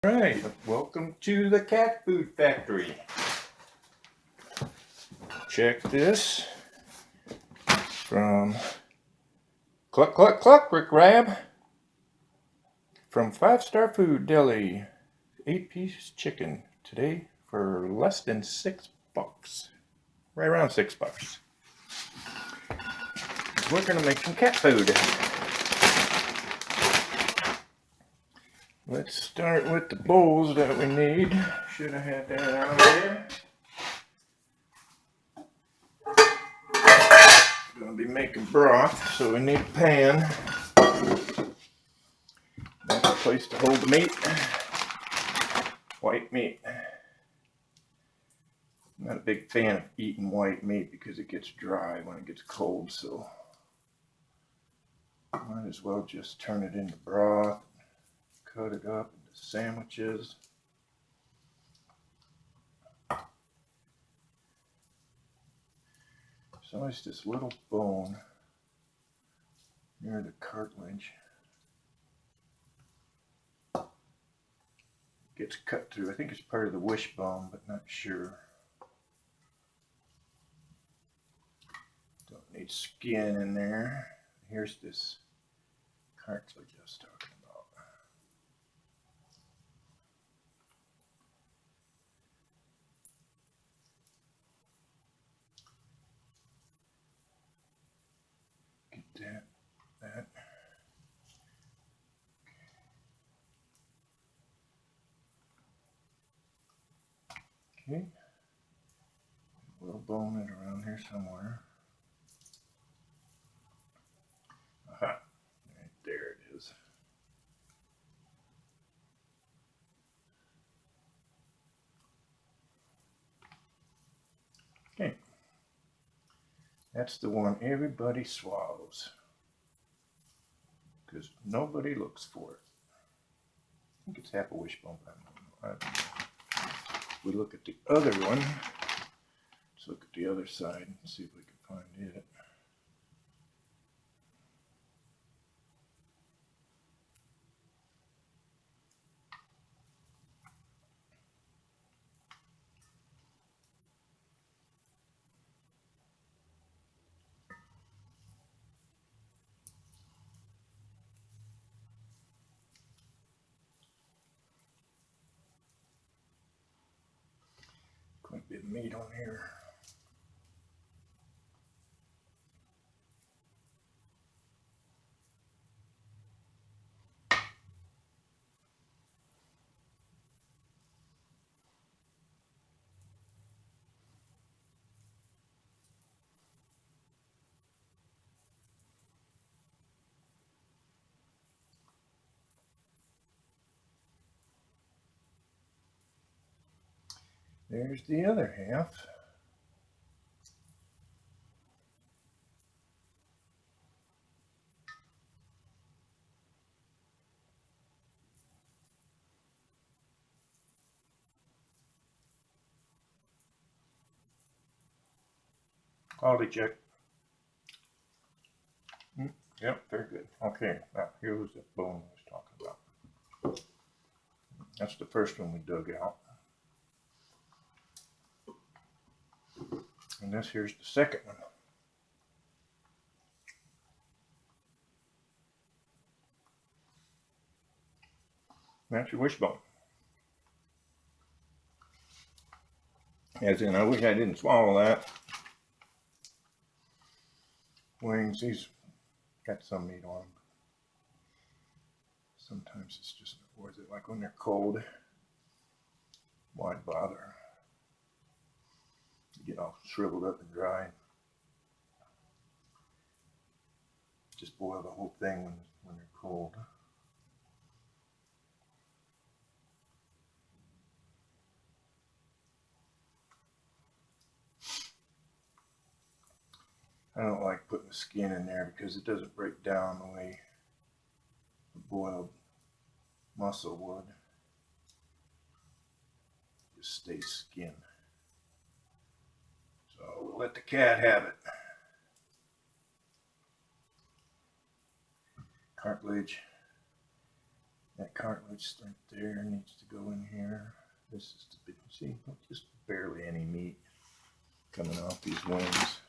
Alright, welcome to the cat food factory. Check this from Cluck Cluck Cluck Rick Rab from 5-Star Food Deli. 8-piece chicken today for less than $6. Right around $6. We're gonna make some cat food. Let's start with the bowls that we need. Should have had that out there. We're going to be making broth, so we need a pan. That's a place to hold the meat. White meat. I'm not a big fan of eating white meat because it gets dry when it gets cold, so might as well just turn it into broth. Cut it up into sandwiches. There's always this little bone near the cartilage. Gets cut through. I think it's part of the wishbone, but not sure. Don't need skin in there. Here's this cartilage I was talking about. Get that. Okay. We'll bone it around here somewhere. Aha. Right there it is. Okay. That's the one everybody swallows. Because nobody looks for it. I think it's half a wishbone, but I don't know. We look at the other one. Let's look at the other side and see if we can find it. Quite a bit of meat on here. There's the other half. Quality check. Yep, very good. Okay, now here was the bone I was talking about. That's the first one we dug out. And this here's the second one. That's your wishbone. As in, I wish I didn't swallow that. Wings, these got some meat on them. Sometimes it's just not worth it. Like when they're cold, why bother? You get all shriveled up and dry. Just boil the whole thing when they're cold. I don't like putting the skin in there because it doesn't break down the way the boiled muscle would. It just stays skin. So we'll let the cat have it. Cartilage That cartilage right there needs to go in here. This is the big, see, just barely any meat coming off these wings.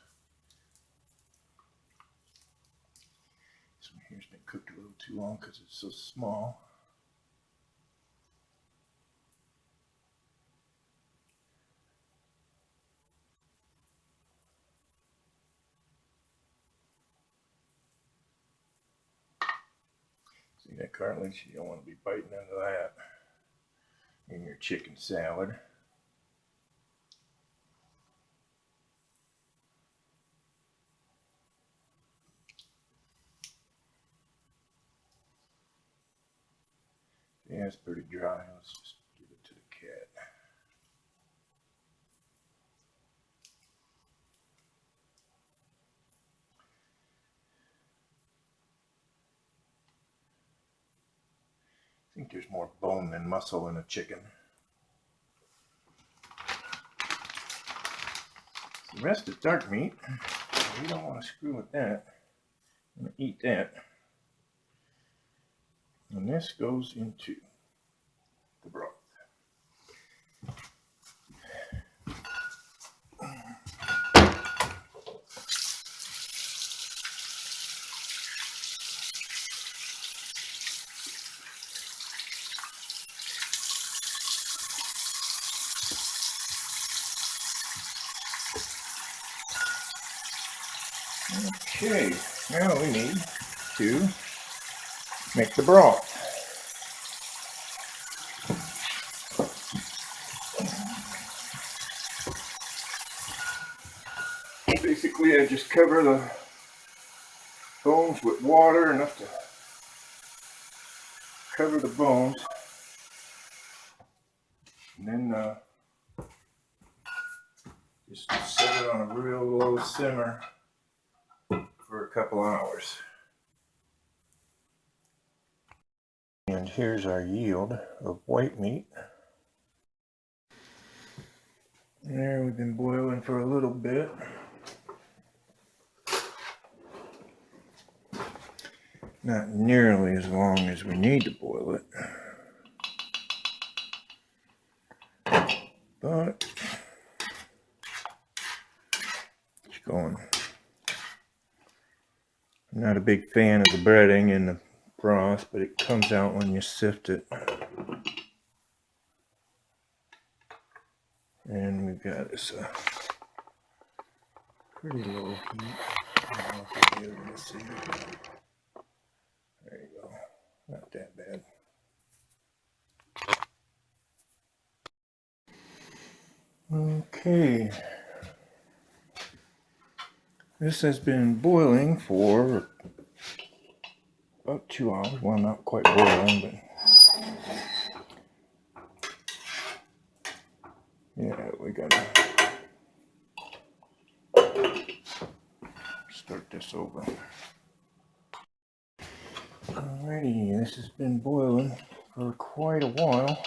This one here's been cooked a little too long because it's so small. See that cartilage? You don't want to be biting into that in your chicken salad. Yeah, it's pretty dry. Let's just give it to the cat. I think there's more bone than muscle in a chicken. The rest is dark meat. We don't want to screw with that. I'm going to eat that. And this goes into the broth. Okay, now we need to make the broth. Basically, I just cover the bones with water, enough to cover the bones, and then just set it on a real low simmer for a couple hours. And here's our yield of white meat. There, we've been boiling for a little bit. Not nearly as long as we need to boil it, but it's going. I'm not a big fan of the breading in the broth, but it comes out when you sift it. And we've got this pretty low heat. I don't know if you'll be able to see it. There you go. Not that bad. Okay. This has been boiling for about 2 hours. Well, not quite boiling, but yeah, we gotta start this over. Alrighty, this has been boiling for quite a while.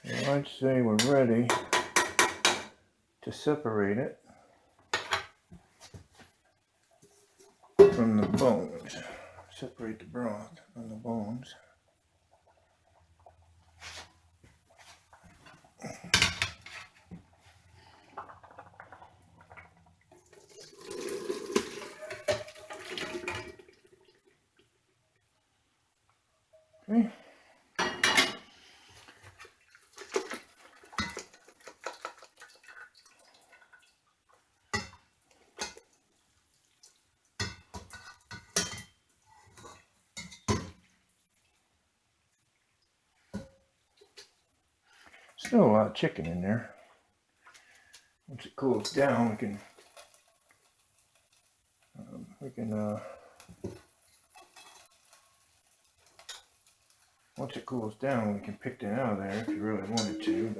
So I'd say we're ready to separate it from the bones. Separate the broth from the bones. Okay. Still a lot of chicken in there. Once it cools down, we can once it cools down, we can pick that out of there if you really wanted to.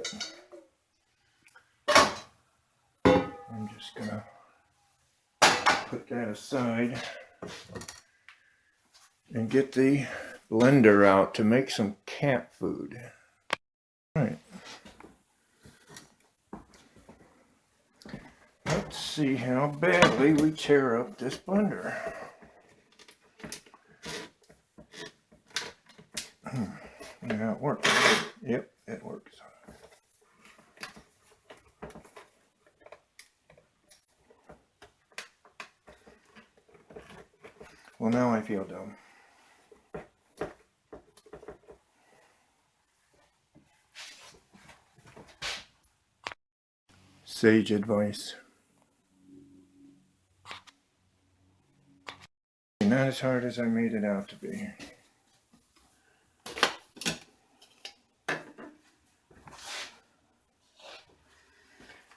But I'm just gonna put that aside and get the blender out to make some cat food. All right. Let's see how badly we tear up this blender. how it works. Yep, it works. Well, now I feel dumb. Sage advice. Not as hard as I made it out to be.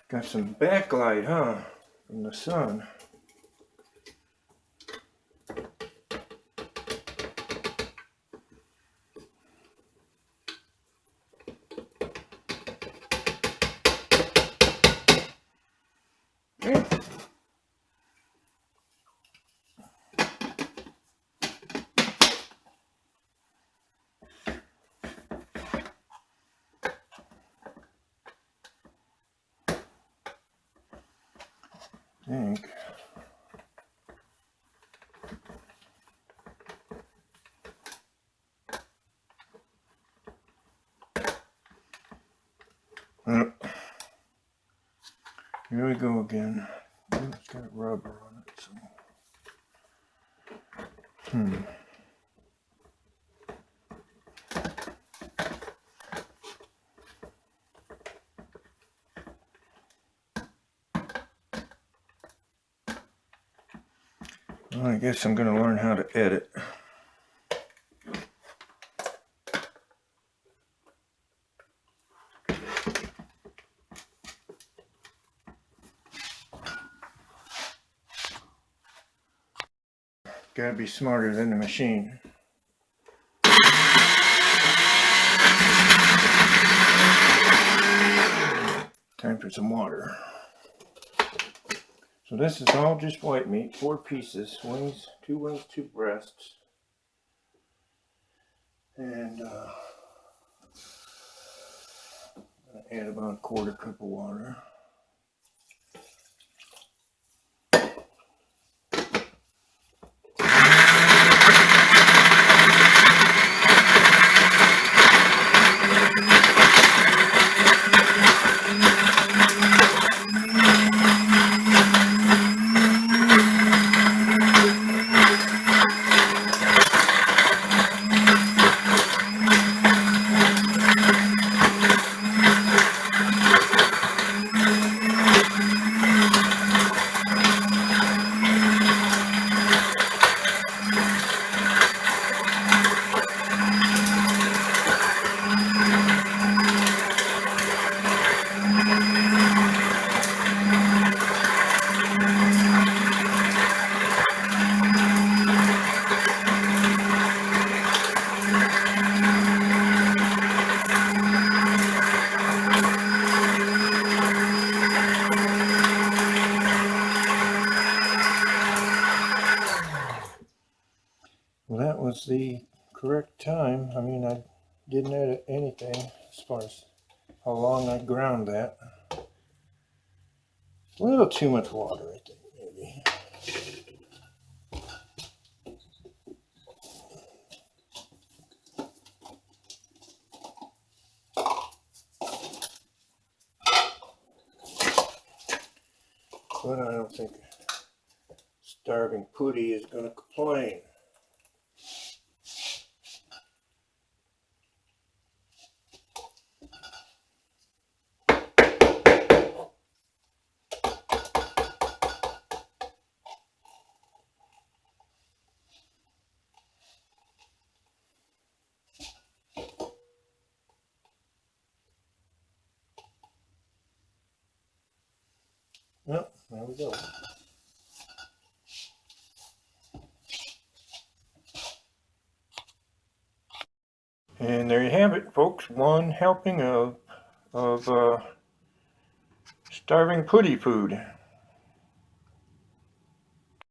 Got some backlight, huh? From the sun. Yeah. Think. Here we go again. It's got rubber on it, so. Well, I guess I'm going to learn how to edit. Gotta be smarter than the machine. Time for some water. So this is all just white meat, 4 pieces, wings, 2 breasts. And I'm gonna add about 1/4 cup of water. Well, that was the correct time. I mean, I didn't edit anything as far as how long I ground that. A little too much water, I think, maybe. But I don't think Starving Pooty is going to complain. Well, there we go. And there you have it, folks. 1 helping of Starving Pooty food.